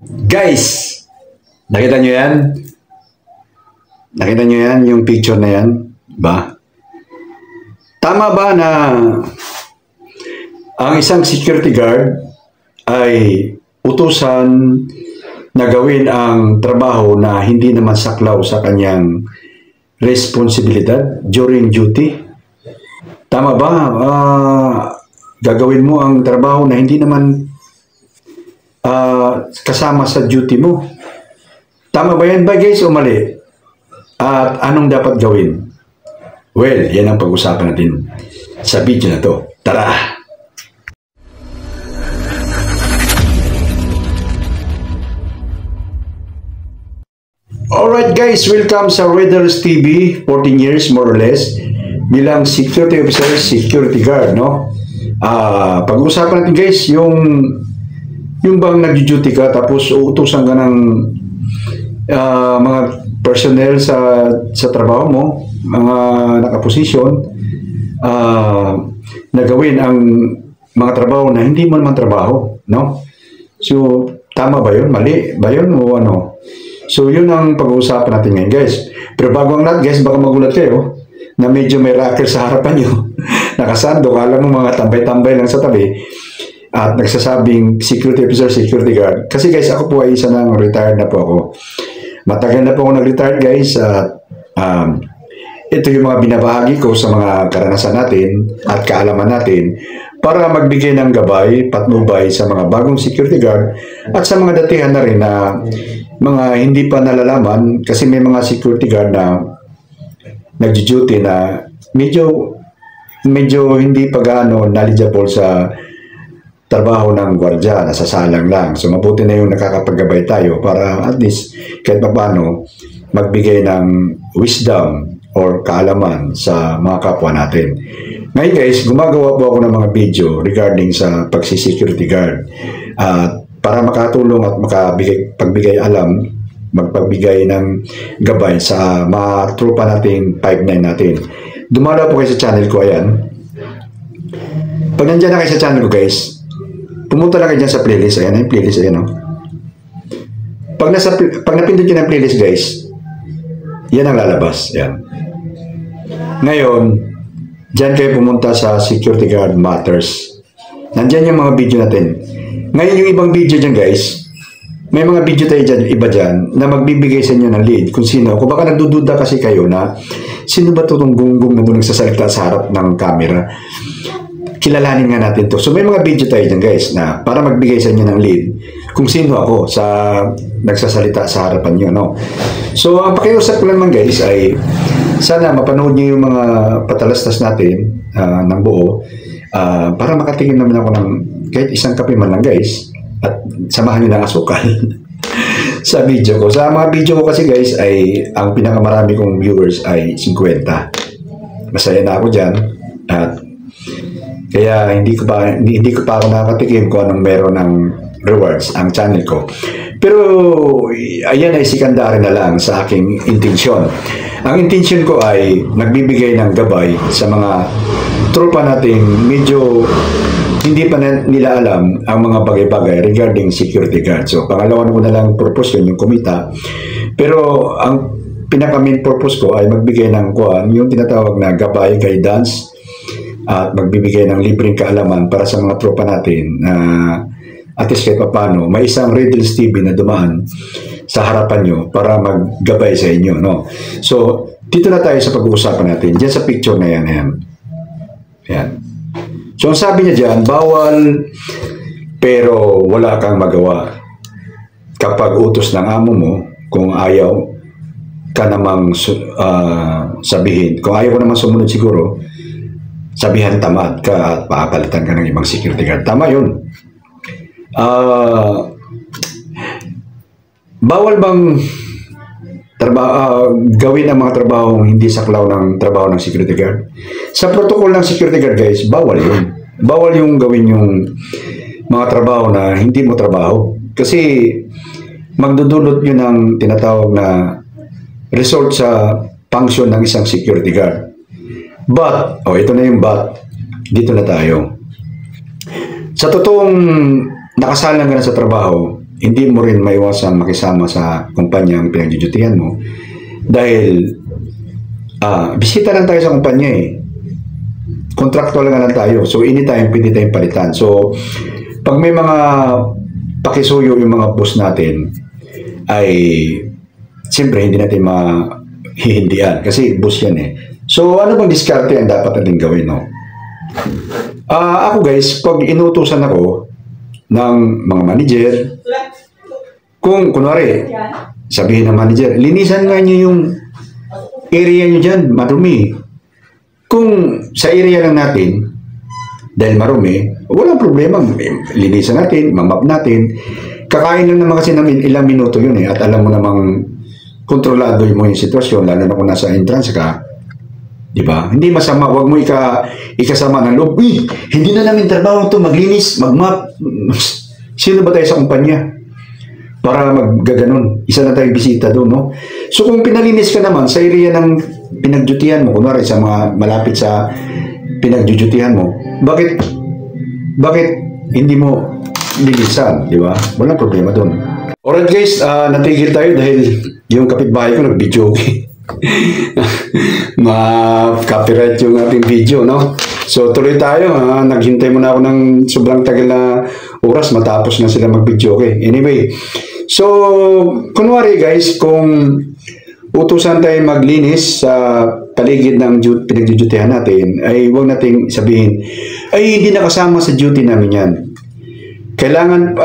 Guys, nakita nyo yan? Nakita nyo yan, yung picture na yan? Ba? Tama ba na ang isang security guard ay utusan na gawin ang trabaho na hindi naman saklaw sa kanyang responsibilidad during duty? Tama ba? Gagawin mo ang trabaho na hindi naman kasama sa duty mo. Tama ba yan ba guys o mali? At anong dapat gawin? Well, yan ang pag-usapan natin sa video na to. Tara! Alright guys, welcome sa Riddles TV, 14 years more or less, bilang security officer, security guard, no? Pag-usapan natin guys, yung bang nag-duty ka tapos uutusan ka ng mga personnel sa trabaho mo, mga nakaposisyon, na gawin ang mga trabaho na hindi mo naman trabaho, no? So, tama ba yun? Mali ba yun o ano? So, yun ang pag-uusapan natin ngayon, guys. Pero bago ang lahat, guys, baka magulat kayo na medyo may racket sa harapan nyo. Nakasando, kala mo mga tambay-tambay lang sa tabi at nagsasabing security officer, security guard. Kasi guys, ako po ay isa nang retired na po ako. Matagal na po ako nag-retired, guys. At ito yung mga binabahagi ko sa mga karanasan natin at kaalaman natin para magbigay ng gabay, patnubay sa mga bagong security guard at sa mga datihan na rin na mga hindi pa nalalaman kasi may mga security guard na nag-duty na medyo hindi pa gaano knowledgeable sa trabaho ng gwardiya, nasasalang lang. So mabuti na yung nakakapaggabay tayo para at least kahit pa paano magbigay ng wisdom or kaalaman sa mga kapwa natin. Ngayon guys, gumagawa po ako ng mga video regarding sa pagsisecurity guard. Para makatulong at pagbigay alam, magpagbigay ng gabay sa mga tropa natin, 5-9 natin. Dumalaw po kayo sa channel ko, ayan. Pag nandiyan na kayo sa channel ko guys, pumunta lang kayo dyan sa playlist, ayan, yung playlist, ayan, no? Pag napindot nyo ng playlist guys, yan ang lalabas, ayan. Ngayon, dyan kayo pumunta sa Security Guard Matters. Nandyan yung mga video natin. Ngayon yung ibang video dyan guys, may mga video tayo dyan, iba dyan, na magbibigay sa inyo ng lead kung sino. Kung baka nagdududa kasi kayo na, sino ba itong gunggong na doon nagsasalita sa harap ng camera? Kilalanin nga natin to. So may mga video tayo dyan guys, na para magbigay sa inyo ng lead kung sino ako sa nagsasalita sa harapan nyo, no? So ang pakiusap ko naman guys ay, sana mapanood nyo yung mga patalastas natin ng buo para makatikim naman ako ng kahit isang kape man lang guys at samahan nyo ng asukal sa video ko. Sa mga video ko kasi guys ay ang pinakamarami kong viewers ay 50. Masaya na ako dyan at kaya hindi ko pa ako nakakatikim kung anong meron ng rewards ang channel ko. Pero ayan ay sikandari na lang sa aking intensyon. Ang intensyon ko ay nagbibigay ng gabay sa mga tropa nating medyo hindi pa nila alam ang mga bagay-bagay regarding security guard. So, pangalawa ko na lang purpose yun, yung kumita. Pero, ang pinaka-main purpose ko ay magbigay ng yung tinatawag na gabay, guidance, at magbibigay ng libreng kaalaman para sa mga tropa natin na at least kahit paano, may isang Riddles TV na dumaan sa harapan nyo para maggabay sa inyo, no? So, dito na tayo sa pag-uusapan natin. Diyan sa picture na yan, yan. So, ang sabi niya dyan, bawal pero wala kang magawa. Kapag utos ng amo mo, kung ayaw ka namang sabihin, kung ayaw ko namang sumunod siguro, sabihan tamad ka at papalitan ka ng ibang security guard. Tama yun. Bawal bang gawin ang mga trabaho hindi saklaw ng trabaho ng security guard? Sa protocol ng security guard guys, bawal yun. Bawal yung gawin yung mga trabaho na hindi mo trabaho. Kasi magdudulot yun ng tinatawag na result sa function ng isang security guard. But, ito na yung but, dito na tayo. Sa totoong nakasalang ka na sa trabaho, hindi mo rin maiwasan makisama sa kumpanyang pinagdudutihan mo dahil bisita lang tayo sa kumpanya eh. Contractual lang tayo. So, anytime, pwede tayong palitan. So, pag may mga pakisuyo yung mga boss natin, ay siyempre hindi natin mahihindihan kasi boss yan eh. So, ano bang diskarte ang dapat natin gawin, no? Ako guys, pag inutusan ako ng mga manager, kung kunwari, sabihin ng manager, linisan nga nyo yung area nyo dyan, marumi. Kung sa area lang natin, dahil marumi, walang problema. Linisan natin, mamap natin. Kakain lang naman kasi namin ilang minuto yun eh. At alam mo namang kontrolado mo yung sitwasyon, lalo na kung nasa entrance ka. Diba? Hindi masama, wag mo ikasama ng loob. Hindi na namin trabaho to maglinis, magmap. Sino ba tayo sa kumpanya? Para maggaganon. Isa na tayong bisita doon, no? So kung pinalinis ka naman sa area ng pinagdutihan mo, kunwari sa mga malapit sa pinagdutihan mo, bakit hindi mo linisan, di ba? Walang problema doon. Alright guys, natigil tayo dahil yung kapitbahay ko nag-video. Ma-copyright yung ating video, no? So tuloy tayo, naghintay muna ako ng sobrang tagal na oras matapos na sila mag-video. Anyway, so kunwari guys, kung utusan tayo maglinis sa paligid ng pinagdudutihan natin, ay huwag nating sabihin, ay hindi nakasama sa duty namin yan. Kailangan,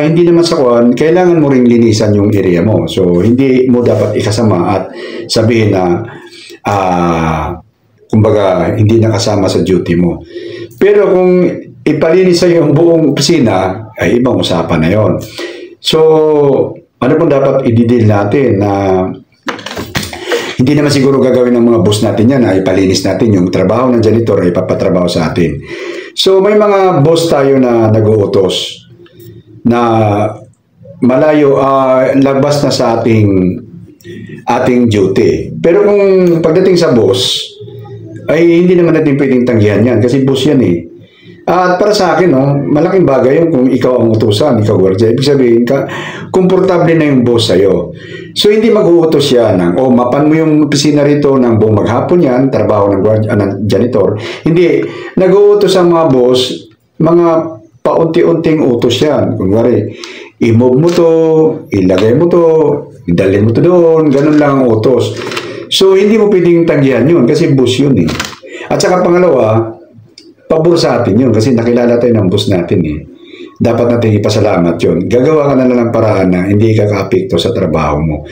hindi naman sa kuwan, kailangan mo ring linisan yung area mo. So, hindi mo dapat ikasama at sabihin na, kumbaga, hindi nakasama sa duty mo. Pero kung ipalinis sa yung buong opisina, ay ibang usapan na yon. So, ano pong dapat i-deal natin na hindi naman siguro gagawin ng mga boss natin yan na ipalinis natin yung trabaho ng janitor ay ipapatrabaho sa atin. So may mga boss tayo na nag-uutos na malayo, labas na sa ating duty. Pero kung pagdating sa boss, ay hindi naman natin pwedeng tanggihan yan kasi boss yan eh. At para sa akin, no, malaking bagay yung kung ikaw ang utusan, ikaw gwardiya. Ibig sabihin, komportable na yung boss sa'yo. So, hindi mag-uutos yan ng, mapan mo yung opisina rito ng buong maghapon yan, trabaho ng janitor. Hindi, nag-uutos ang mga boss, mga paunti-unting utos yan. Kunwari, i-move mo to, ilagay mo to, idalhin mo to doon, ganun lang ang utos. So, hindi mo pwedeng tanggihan yun kasi boss yun eh. At saka pangalawa, pabor sa atin yun kasi nakilala tayo ng boss natin eh. Dapat natin ipasalamat yun. Gagawa ka na lang ng paraan na hindi ka-apekto sa trabaho mo.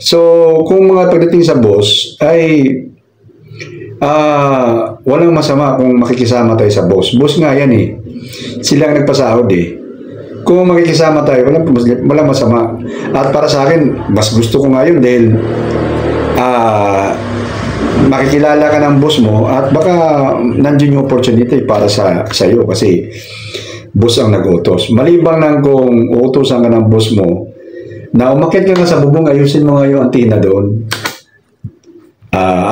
So, kung mga pagdating sa boss, ay walang masama kung makikisama tayo sa boss. Boss nga yan eh. Sila ang nagpasahod eh. Kung makikisama tayo, walang masama. At para sa akin, mas gusto ko nga yun dahil makikilala ka ng boss mo at baka nandiyan yung opportunity para sa iyo kasi boss ang nag-utos. Malibang nang kung uutosan ka ng boss mo na umakyat ka nga sa bubong, ayusin mo nga yung antina doon.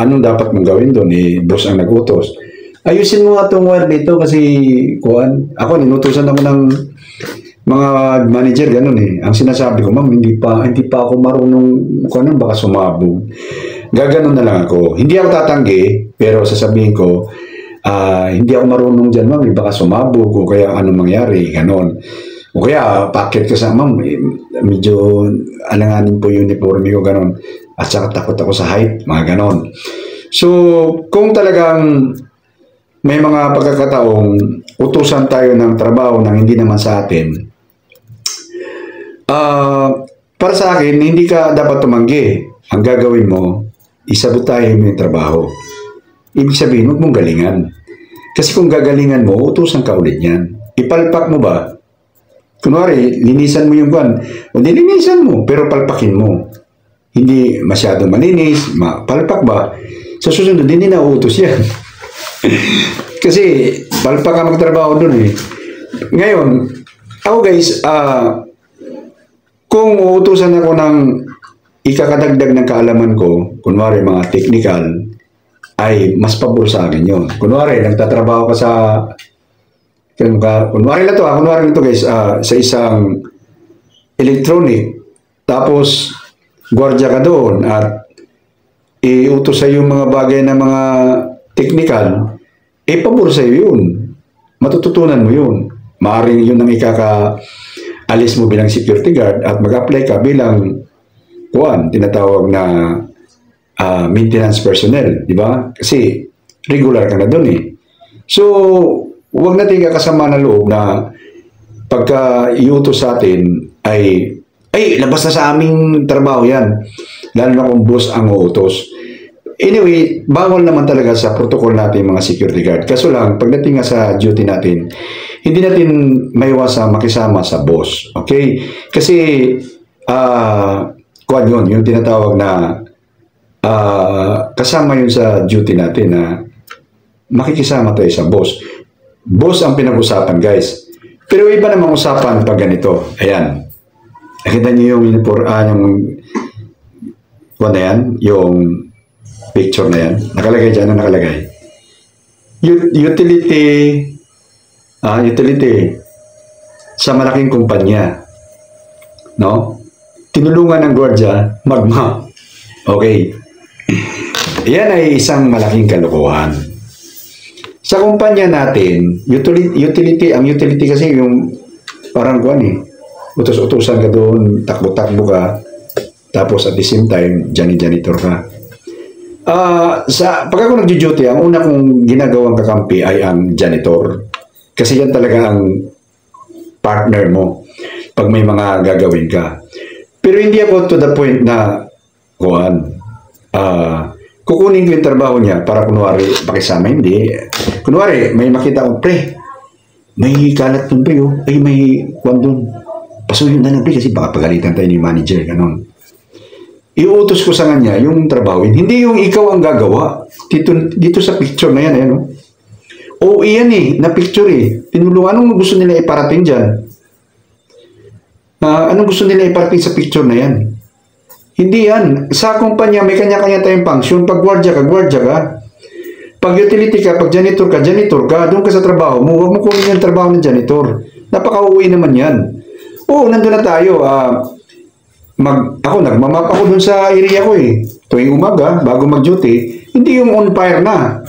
Anong dapat mong gawin doon? Boss ang nag-utos. Ayusin mo nga itong wire dito kasi ako, ninutusan ako ng mga manager, ganun eh. Ang sinasabi ko, ma'am, hindi pa ako marunong baka sumabog. Gaganon na lang ako. Hindi ako tatanggi, pero sasabihin ko, hindi ako marunong dyan, ma'am, baka sumabog o kaya anong mangyari, ganon. O kaya, pakit ka sa, ma'am, medyo alanganin po yung uniforme ko, ganon. At saka takot ako sa height, mga ganon. So, kung talagang may mga pagkakataong utusan tayo ng trabaho nang hindi naman sa atin, para sa akin, hindi ka dapat tumanggi. Ang gagawin mo, isabotahin mo yung trabaho. Ibig sabihin, huwag mong galingan. Kasi kung gagalingan mo, utusan ka ulit yan. Ipalpak mo ba? Kunwari, linisan mo yung buwan. O linisan mo, pero palpakin mo. Hindi masyadong malinis, palpak ba? Sa susunod, hindi na utos yan. Kasi, palpak ka magtrabaho dun eh. Ngayon, ako guys, kung uutusan ako ng ikakadagdag ng kaalaman ko, kunwari mga technical, ay mas pabor sa akin yun. Kunwari, nagtatrabaho ka sa, kunwari na to guys, sa isang electronic, tapos gwardiya ka doon at iutos sa yung mga bagay na mga technical, pabor sa iyo yun. Matututunan mo yun. Maaaring yun ang ikaka-alis mo bilang security guard at mag-apply ka bilang tinatawag na maintenance personnel, di ba? Kasi regular ka na doon eh. So, huwag natin kakasama na loob na pagka iutos sa atin ay labas na sa aming trabaho yan. Lalo na kung boss ang uutos. Anyway, bawal naman talaga sa protocol natin mga security guard. Kaso lang, pagdating nga sa duty natin, hindi natin maiwasang makisama sa boss. Okay? Kasi, yun, yung tinatawag na kasama yun sa duty natin na makikisama tayo sa boss. Boss ang pinag-usapan, guys. Pero iba namang usapan pag ganito. Ayan. Nakita niyo yung yung picture na yan. Nakalagay dyan, ano nakalagay? Utility sa malaking kumpanya. No? Tinulungan ng gwardiya mag-map. Okay. Yan ay isang malaking kalokohan. Sa kumpanya natin, ang utility kasi yung parang utos-utusan ka doon, takbo-takbo ka, tapos at the same time, janitor ka. Pag ako nag-duty, ang una kong ginagawang kakampi ay ang janitor. Kasi yan talaga ang partner mo pag may mga gagawin ka. Pero hindi ako to the point na kukunin ko yung trabaho niya para kunwari pakisama. Hindi. Kunwari, may makita ko, pre, may kalat dun, pre, ay may doon. Pasuyin na lang, pre, kasi baka pagalitan tayo ni manager, ganon. Iuutos ko sa kanya yung trabaho. Hindi yung ikaw ang gagawa. Dito sa picture na yan, ayan, iyan na picture Tinulungan. Anong gusto nila iparating dyan? Anong gusto nila iparating sa picture na yan? Hindi yan. Sa kumpanya, may kanya-kanya tayong function. Pag gwardiya ka, gwardiya ka. Pag utility ka, pag janitor ka, janitor ka. Doon ka sa trabaho mo. Huwag mo kunin yung trabaho ng janitor. Napaka-uwi naman yan. Nandun na tayo. Nagmamap ako dun sa area ko tuwing umaga, bago mag-duty, hindi yung on fire na.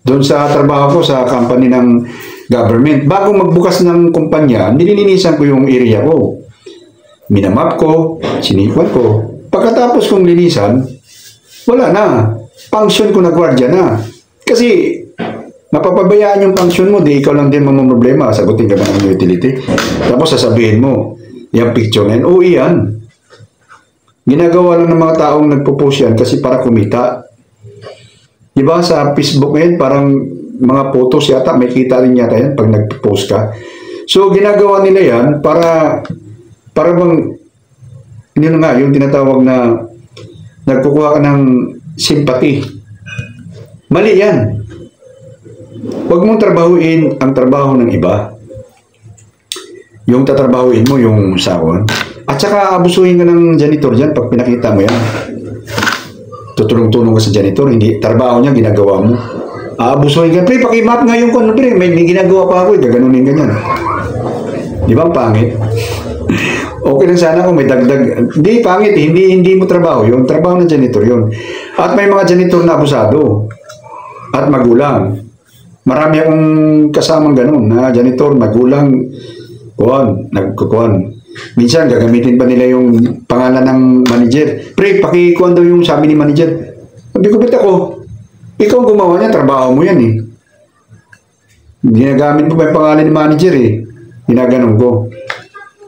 Doon sa trabaho ko sa company ng government, bago magbukas ng kumpanya, nililinisan ko yung area ko. Minamap ko, sinikwan ko. Pagkatapos kong linisan, wala na. Function ko na gwardiya na. Kasi, mapapabayaan yung function mo, di ikaw lang din mamamroblema, sagutin ka ba ng utility. Tapos sasabihin mo, yung picture na yan, iyan. Ginagawa lang ng mga taong nagpo-post yan kasi para kumita. Diba sa Facebook ngayon, parang mga photos yata, may kita rin yata yan pag nagpo-post ka. So, ginagawa nila yan para bang, yung tinatawag na nagkukuha ka ng sympathy. Mali yan. Huwag mong trabahuin ang trabaho ng iba. Yung tatrabahuin mo, yung sahon. At saka abusuhin ka ng janitor dyan pag pinakita mo yan. Tutulong-tulong ka sa janitor, hindi trabaho niya, ginagawa mo. Abusuhin ka, pre, pakimap nga yung kung, pre, may ginagawa pa ako, gaganunin ka niyan. Di ba ang pangit? Okay lang sana kung may dagdag. Hindi, pangit, hindi mo trabaho yun. Trabaho ng janitor yun. At may mga janitor na abusado. At magulang. Marami akong kasamang ganun, na janitor, magulang, nagkukuhan. Minsan, gagamitin pa nila yung pangalan ng manager. Pre, pakikuhan daw yung sabi ni manager. Sabi ko, ba't ako? Ikaw gumawa niya, trabaho mo yan Ginagamit mo pa yung pangalan ni manager Ginaganon ko.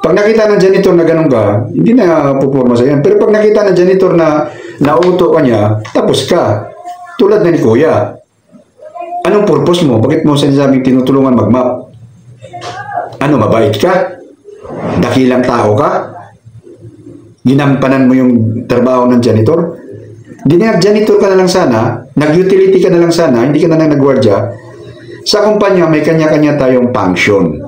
Pag nakita ng janitor na ganun ka, hindi na puporma sa yan. Pero pag nakita ng janitor na nauto ka niya, tapos ka. Tulad na ni Kuya. Anong purpose mo? Bakit mo sinasabing tinutulungan mag-map? Ano, mabait ka? Dakilang tao ka? Ginampanan mo yung trabaho ng janitor? Janitor ka na lang sana, nag-utility ka na lang sana, hindi ka na lang nag-gwardiya. Sa kumpanya, may kanya-kanya tayong function.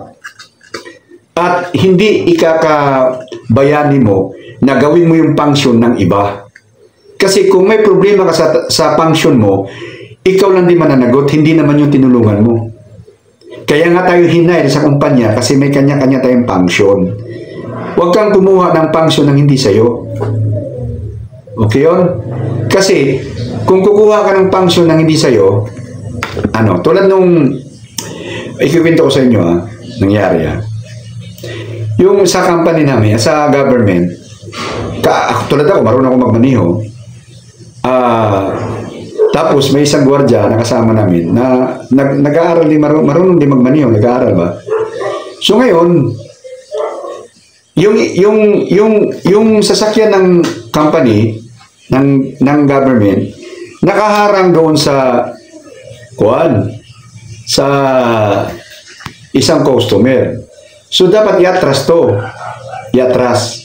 At hindi ikakabayani mo na gawin mo yung function ng iba. Kasi kung may problema ka sa function mo, ikaw lang di mananagot, hindi naman yung tinulungan mo. Kaya nga tayo hinail sa kumpanya kasi may kanya-kanya tayong function. Huwag kang kumuha ng pangsyon ng hindi sa'yo. Okay yun? Kasi, kung kukuha ka ng pangsyon ng hindi sa'yo, tulad nung, ikikwento ko sa inyo nangyari yung sa company namin, sa government, tulad ako, marunong ako magmaniho, tapos may isang gwardiya na kasama namin na nag-aaral din, marunong din magmaniho, nag-aaral ba? So ngayon, yung sasakyan ng company, ng government, nakaharang doon sa isang customer. So dapat iatras to. Iatras.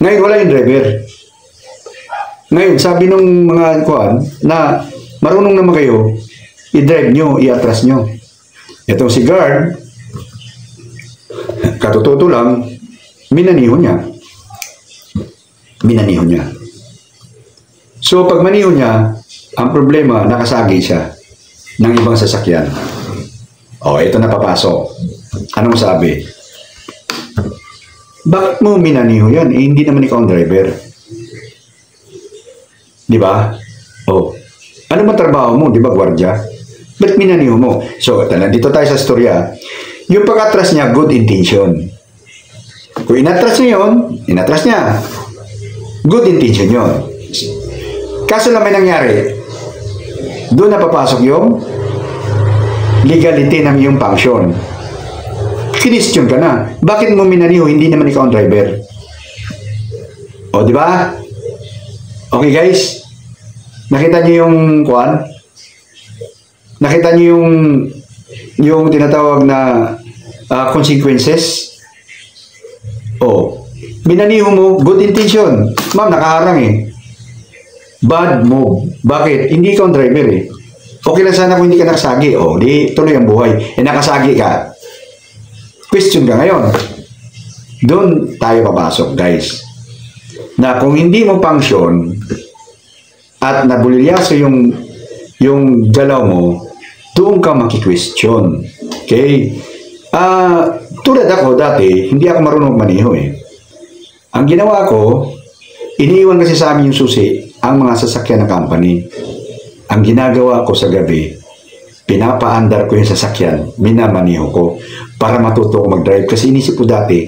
Ngayon wala yung driver. Ngayon sabi nung mga na marunong naman kayo, i-drive nyo, iatras nyo. Itong si guard, katututo lang, minaniho niya. So pag maniho niya, ang problema, nakasagi siya ng ibang sasakyan. Ito na papasok. Anong sabi? Bakit mo minaniho yan? Hindi naman ikaw ang driver. Di ba? Ano ba trabaho mo? Di ba, gwardiya? Ba't minaniho mo? So, dito tayo sa storya. Yung pag-atras niya, good intention. Kung inatras niya yun, inatras niya. Good intention yun. Kaso lang may nangyari, doon na papasok yung legality ng iyong function. Kinestyon ka na. Bakit mo minaniho? Hindi naman ikaw ang driver. Di ba? Okay guys? Nakita niyo yung Nakita niyo yung tinatawag na consequences? Minaniho mo, good intention. Ma'am, nakaharang Bad move. Bakit? Hindi ikaw ang driver Okay lang sana kung hindi ka nakasagi. Di tuloy ang buhay. Nakasagi ka. Question ka ngayon. Doon tayo papasok, guys. Na kung hindi mo function at nabulilyaso yung galaw mo, doon ka maki-question. Okay? Tulad ako dati, hindi ako marunong maniho Ang ginawa ko, iniiwan kasi sa amin yung susi ang mga sasakyan ng company. Ang ginagawa ko sa gabi, pinapaandar ko yung sasakyan, minamaniho ko para matuto ko mag-drive. Kasi inisip ko dati,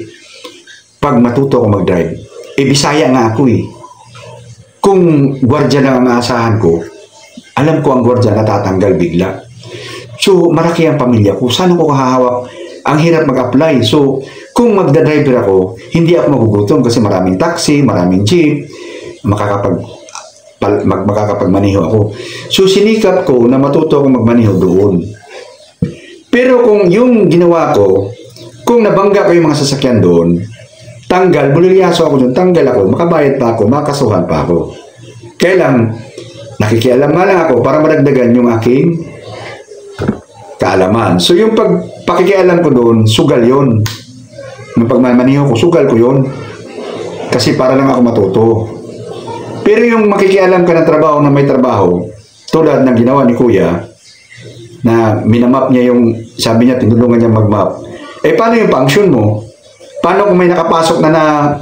pag matuto ko mag-drive, Bisaya nga ako Kung gwardiya lang ang aasahan ko, alam ko ang gwardiya natatanggal bigla. So, maraki ang pamilya ko. Saan ko kahahawak? Ang hirap mag-apply. So, kung magda-driver ako, hindi ako magugutom kasi maraming taxi, maraming jeep, makakapagmaniho ako. So, sinikap ko na matuto akong magmaniho doon. Pero kung yung ginawa ko, kung nabangga ko yung mga sasakyan doon, tanggal, bulilyaso ako doon, tanggal ako, makabayad pa ako, makasuhan pa ako. Kaya lang, nakikialam nga lang ako para madagdagan yung aking kaalaman. So, yung pakikialam ko doon, sugal yun. Nung pagmamaniho ko, sugal ko yun. Kasi para lang ako matuto. Pero yung makikialam ka ng trabaho na may trabaho, tulad ng ginawa ni Kuya, na minamap niya yung, sabi niya, tinulungan niya mag-map. Paano yung function mo? Paano kung may nakapasok na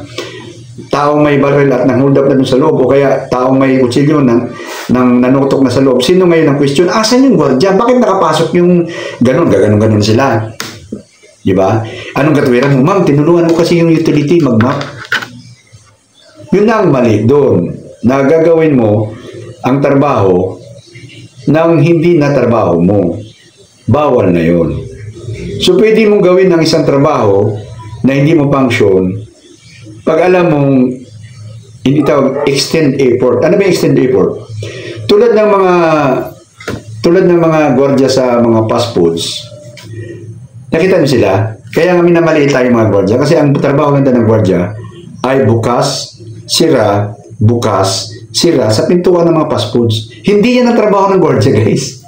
taong may baril at nang-hold up na dun sa loob, o kaya taong may kutsilyo nang nanutok na sa loob? Sino ngayon ang question? Asan yung gwardiya? Bakit nakapasok yung ganon? Gaganon-ganon sila. Diba? Anong katuwiran mo? Ma'am, tinulungan mo kasi yung utility mag-map. Yun na ang mali doon. Na gagawin mo ang trabaho nang hindi na trabaho mo. Bawal na yun. So, pwede mong gawin ng isang trabaho na hindi mo function pag alam mong hindi tawag extend effort. Ano ba extend effort? Tulad ng mga gwardiya sa mga fast foods. Nakita niyo sila? Kaya nga minamaliit tayo mga gwardiya kasi ang trabaho ganda ng gwardiya ay bukas, sira, bukas, sira sa pintuan ng mga fast foods. Hindi yan ang trabaho ng gwardiya, guys.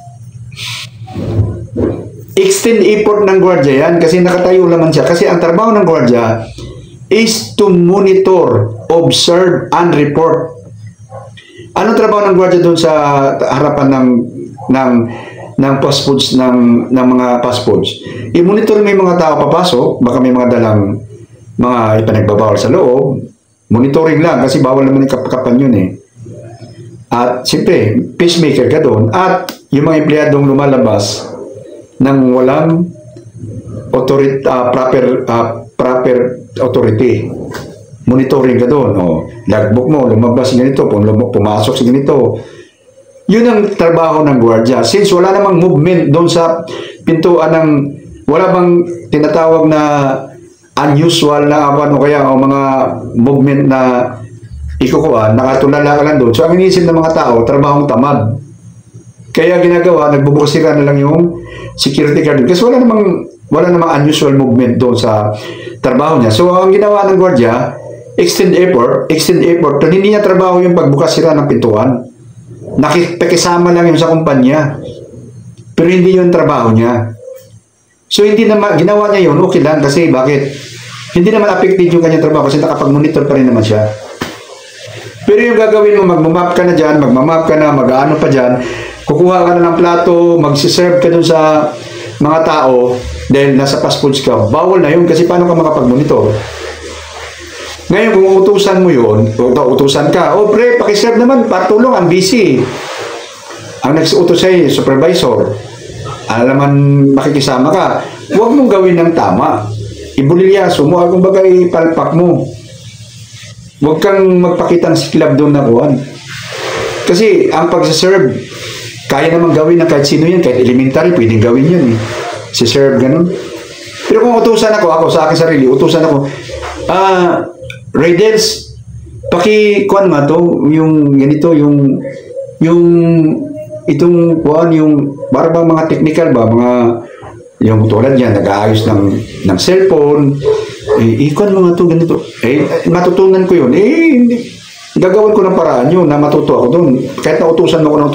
Extend effort ng gwardiya yan kasi nakatayo naman siya. Kasi ang trabaho ng gwardiya is to monitor, observe, and report. Anong trabaho ng gwardiya doon sa harapan ng fast foods, ng mga fast foods? I-monitor mo yung mga tao papasok, baka may mga dalang mga ipinagbabawal sa loob, monitoring lang kasi bawal naman yung kapakapan yun eh. At siyempre, peacemaker ka doon at yung mga empleyadong lumalabas ng walang proper authority. Monitoring ka doon. Logbook mo, lumabas ganito, pumasok sa ganito. Yun ang trabaho ng gwardiya. Since wala namang movement doon sa pintuan ng, wala bang tinatawag na unusual na kaya o mga movement na ikukuha, nakatulala ka lang doon. So ang iniisip ng mga tao, trabahong tamad. Kaya ginagawa, nagbubukas sila na lang yung security guard. Kasi wala namang unusual movement doon sa trabaho niya. So ang ginawa ng gwardiya, extend effort, pero hindi niya trabaho yung pagbukas sila ng pintuan. Nakikisama lang yun sa kumpanya. Pero hindi yun trabaho niya. So hindi naman, ginawa niya yun, okay lang. Kasi bakit? Hindi naman affected yung kanyang trabaho kasi nakapag-monitor pa rin naman siya. Pero yung gagawin mo, magmamap ka na dyan, magmamap ka na, mag-ano pa dyan, kukuha ka na ng plato, magsiserve ka dun sa mga tao, dahil nasa fast foods ka, bawal na yun kasi paano ka makapag-monitor? Ngayon, kung utusan mo yun, utusan ka, pre, pakiserve naman, patulong, ang busy. Ang nagsuutos sa'yo, supervisor, alaman makikisama ka, huwag mong gawin ng tama. Ibulilyaso mo, kung bagay palpak mo. Huwag kang magpakitang siklab doon na kuhan. Kasi ang pagsaserve, kaya naman gawin ng kahit sino yan, kahit elementary, pwedeng gawin yan eh. Si serve, ganun. Pero kung utusan ako sa akin sarili, utusan ako, Raiders, kuhan nga to, yung ganito, yung itong kuhan, yung parang mga technical ba, yung tulad yan, nag-aayos ng cellphone, kuhan mo nga to, ganito. Matutunan ko yun. Hindi. Gagawin ko ng paraan yun na matuto ako doon. Kahit nautusan mo, walang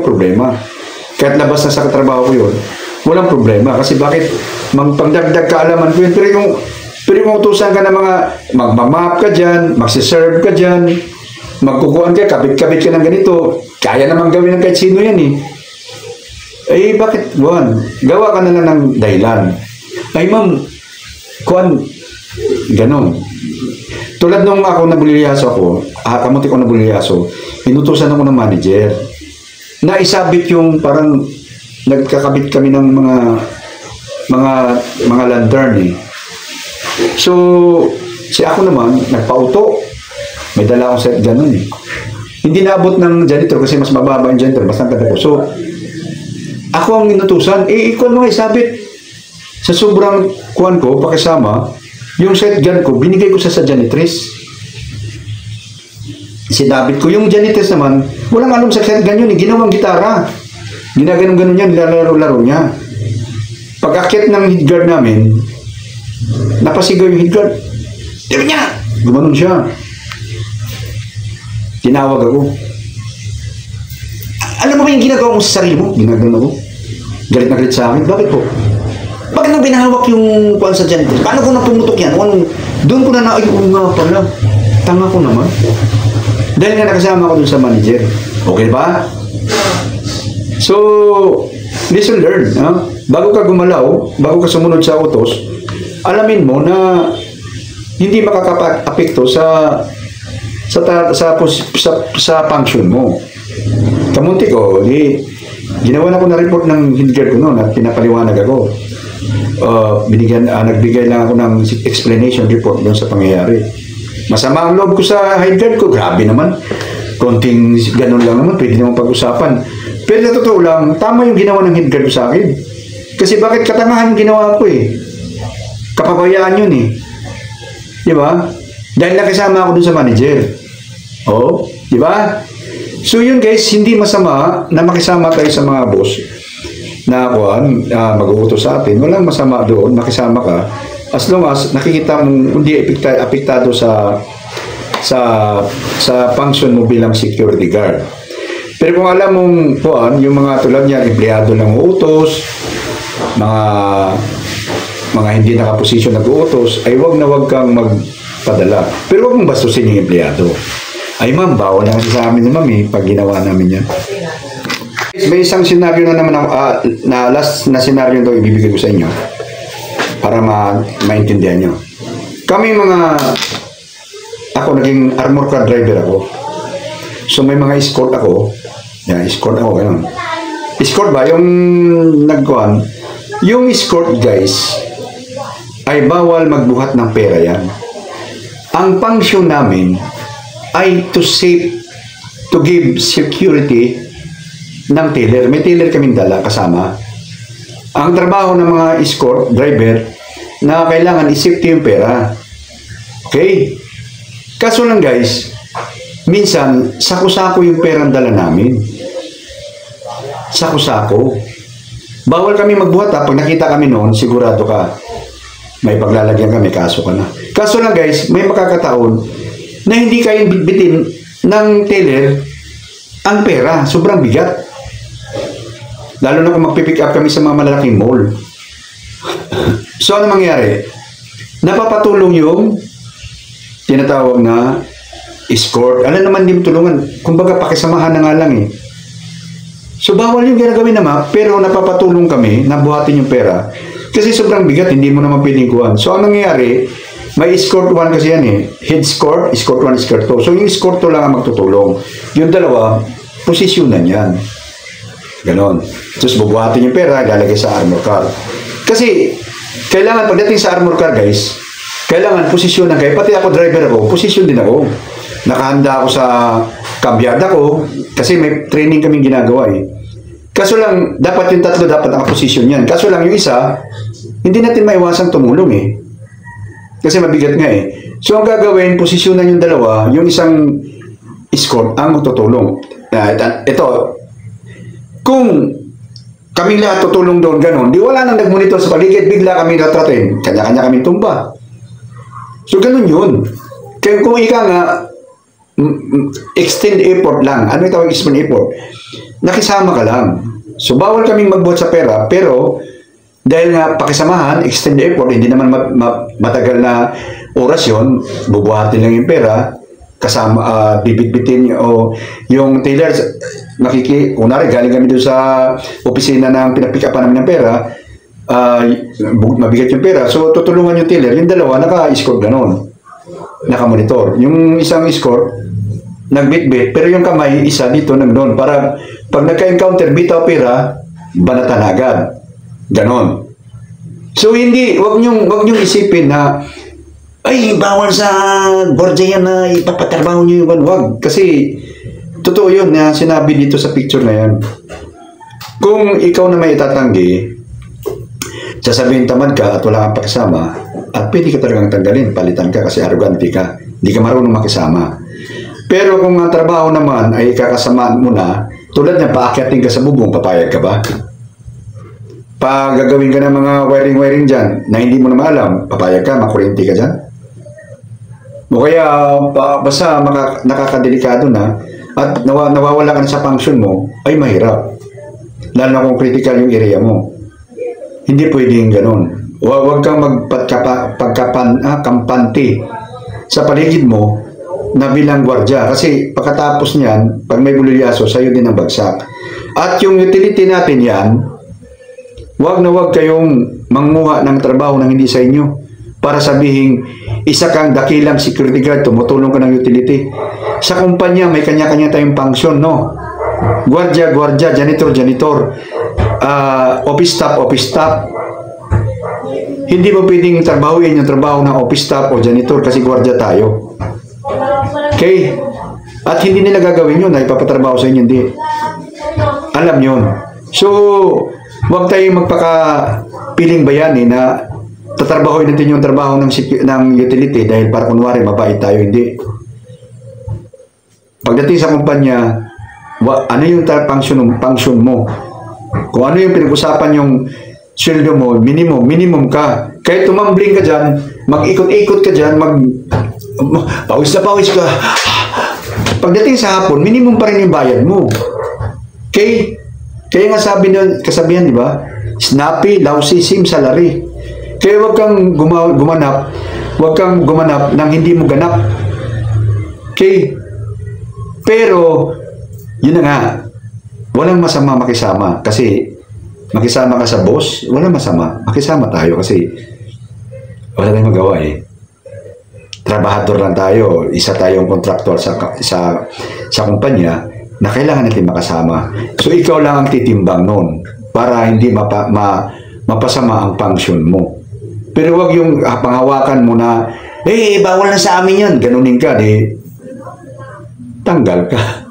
problema. Kahit labas na sa katrabaho ko yun, walang problema. Kasi bakit? Pagdagdag kaalaman ko yun. Pero kung utusan ka ng mga, magmamap ka dyan, magsiserve ka dyan, magkukuhan ka, kabit-kabit ka ng ganito, kaya naman gawin ng kahit sino yan eh. Bakit? Gawa ka na lang ng dahilan. Ma'am, ganon. Tulad nung ako nabulilyaso kamuti ko nabulilyaso, inutusan ako ng manager na isabit yung parang nagkakabit kami ng mga lantern eh. So, ako naman, nagpauto. May dala akong set ganun eh. Hindi naabot ng janitor kasi mas mababa yung janitor, mas nagkada ko. So, ako ang inutusan, ikaw mga isabit. Sa sobrang kuhan ko, pakisama, yung set gun ko, binigay ko sa janitress. Sinabit ko. Yung janitress naman, walang alam sa set gun yun, ginawang gitara. Ginaganon-ganon yan, nilalaro-laro niya. Pag-akit ng head guard namin, napasigaw yung head guard. Diba niya? Gumanon siya. Tinawag ako. Alam mo ba yung ginagawa mo sa sarili mo? Ginaganon ako. Galit na galit sa akin. Bakit po? Bakit nang binahawak yung kuwan sa dyan? Paano ko na pumutok yan? Doon ko na nga pala. Tanga ko naman. Dahil nga nakasama ko dun sa manager. Okay ba? So, listen, learn. Bago ka gumalaw, bago ka sumunod sa utos, alamin mo na hindi makakapekto sa function mo. Kamunti ko, ginawa na ko na report ng head guard ko noon at pinapaliwanag ako. Nagbigay lang ako ng explanation report doon sa pangyayari. Masama ang loob ko sa head guard ko. Grabe naman. Konting ganun lang naman. Pwede naman pag-usapan. Pero sa totoo lang, tama yung ginawa ng head guard ko sa akin. Kasi bakit katangahan yung ginawa ko eh. Kapabayaan yun eh. Di ba? Dahil nakisama ako dun sa manager. Di ba? So yun guys, hindi masama na makisama tayo sa mga boss na mag-uutos sa atin. Walang masama doon, makisama ka. As long as nakikita mong hindi apektado sa function mo bilang security guard. Pero kung alam mong yung mga tulad niya, empleyado ng utos, mga hindi nakaposisyon nag-uutos, ay wag kang magpadala. Pero wag mong bastusin yung empleyado. Ay ma'am, bawal na kasi sa amin ni ma'am pag ginawa namin yan. May isang senaryo na naman na last na senaryo ito ibibigay ko sa inyo para maintindihan nyo. Kami ako naging armor car driver ako. So may mga escort ako. Yan, escort ako, ganun. Escort ba? Yung nagkuhan. Yung escort, guys, ay bawal magbuhat ng pera yan. Ang function namin ay to give security ng teller. May teller kaming dala kasama. Ang trabaho ng mga escort driver na kailangan i-safety yung pera. Okay? Kaso lang guys, minsan, sako-sako yung perang dala namin. Sako-sako. Bawal kami magbuhat ha. Pag nakita kami noon, sigurado ka, may paglalagyan kami, kaso ka na. Kaso lang guys, may makakataon na hindi kayo bitbitin ng teller ang pera. Sobrang bigat. Lalo na kung magpipick up kami sa mga malalaking mall. So, ano mangyari? Napapatulong yung tinatawag na escort. Ano naman din tulungan? Kumbaga, pakisamahan na nga lang eh. So, bawal yung ginagawin naman, pero napapatulong kami na buhatin yung pera. Kasi sobrang bigat, hindi mo naman pwedeng kuhan. So, ang nangyayari, may escort 1 kasi yan eh. Head escort 1, escort 2. So, yung escort 2 lang ang magtutulong. Yung dalawa, posisyonan yan. Ganon. Tapos, bubuhatin yung pera, lalagay sa armor car. Kasi, kailangan, pagdating sa armor car, guys, kailangan posisyonan kayo. Pati ako, driver ako, posisyon din ako. Nakahanda ako sa kabyada ko, kasi may training kaming ginagawa eh. Kaso lang, dapat yung tatlo dapat nakaposisyon yan. Kaso lang yung isa, hindi natin maiwasang tumulong eh. Kasi mabigat nga eh. So ang gagawin, posisyonan yung dalawa, yung isang escort ang magtutulong. Ito, kung kaming lahat tutulong doon ganon, di wala nang nagmonitor sa paligid, bigla kami natratin. Kanya-kanya kami tumba. So ganon yun. Kaya kung ika nga, extend effort lang. Ano yung tawag extend effort? Nakisama ka lang. So, bawal kaming magbuhat sa pera, pero dahil nga pakisamahan, extend effort, hindi naman matagal na oras yun, bubuhatin lang yung pera, kasama, bibit-bitin o yung tailor, kunwari, galing kami doon sa opisina ng pinapick-upan namin ng pera, mabigat yung pera, so tutulungan yung tailor, yung dalawa, naka-escort ganon, naka-monitor. Yung isang escort, nagbitbit, pero yung kamay, isa dito, nagdoon, para pag nagka-encounter, bitaw pera, banatan agad. Ganon. So, wag nyong isipin na, ay, bawal sa gwardiya yan na ipapatrabaho nyo yung wag. Kasi, totoo yun na sinabi dito sa picture na yan. Kung ikaw na may itatanggi, sasabihin tamad ka at wala kang pakisama, at pwede ka talagang tanggalin, palitan ka kasi arrogante ka. Hindi ka marunong makisama. Pero kung ang trabaho naman ay kakasamaan mo na, tulad niya, paakyatin ka sa bubong, papayag ka ba? Pag gagawin ka ng mga wiring-wiring dyan na hindi mo na maalam, papayag ka, makuryente ka dyan? O kaya, basta nakakadelikado na at nawawala ka na sa function mo, ay mahirap. Lalo na kung critical yung area mo. Hindi pwedeng ganun. Huwag kang magpagkampante sa paligid mo na bilang gwardya. Kasi pagkatapos niyan, pag may bulilyaso, sa'yo din ang bagsak. At yung utility natin yan, wag na wag kayong manguha ng trabaho ng hindi sa inyo para sabihin, isa kang dakilang security guard, tumutulong ka ng utility. Sa kumpanya, may kanya-kanya tayong function, no? Gwardya, gwardya, janitor, janitor, office staff. Hindi mo pwedeng trabahuin yung trabaho ng office staff o janitor kasi gwardya tayo. Okay? At hindi nila gagawin yun na ipapatrabaho sa inyo, hindi. Alam yun. So, huwag tayong magpaka-piling bayani na tatrabahoin natin yung trabaho ng utility dahil para kunwari mabait tayo, hindi. Pagdating sa kumpanya, ano yung function mo? Kung ano yung pinag-usapan yung sweldo mo, minimum ka. Kahit tumambling ka dyan, mag-ikot-ikot ka dyan, pawis na pawis ka. Pagdating sa hapon, minimum pa rin yung bayad mo. Okay? Kaya nga kasabihan, di ba? Snappy, lousy, same salary. Kaya huwag kang gumanap ng hindi mo ganap. Okay? Pero, yun na nga, walang masama makisama. Kasi, makisama ka sa boss, walang masama. Makisama tayo kasi wala tayong magawa eh. trabahador lang tayo, isa tayong contractual sa kumpanya na kailangan natin makasama. So ikaw lang ang titimbang noon para hindi mapasama ang function mo. Pero wag yung panghawakan mo na, bawal na sa amin yan, ganunin ka, tanggal ka.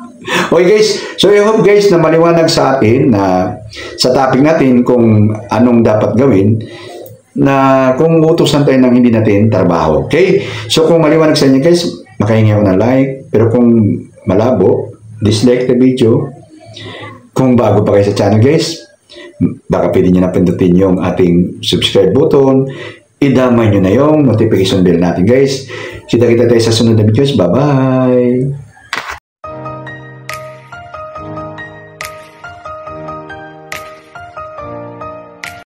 Okay guys, so I hope guys na maliwanag sa atin na sa topic natin kung anong dapat gawin na kung utusan tayo ng hindi natin trabaho. Okay? So kung maliwanag sa inyo guys, makahingi ako ng like. Pero kung malabo, dislike the video. Kung bago pa kayo sa channel guys, baka pwede nyo na pindutin yung ating subscribe button. Idamay nyo na yung notification bell natin guys. Kita-kita tayo sa sunod na videos. Bye-bye!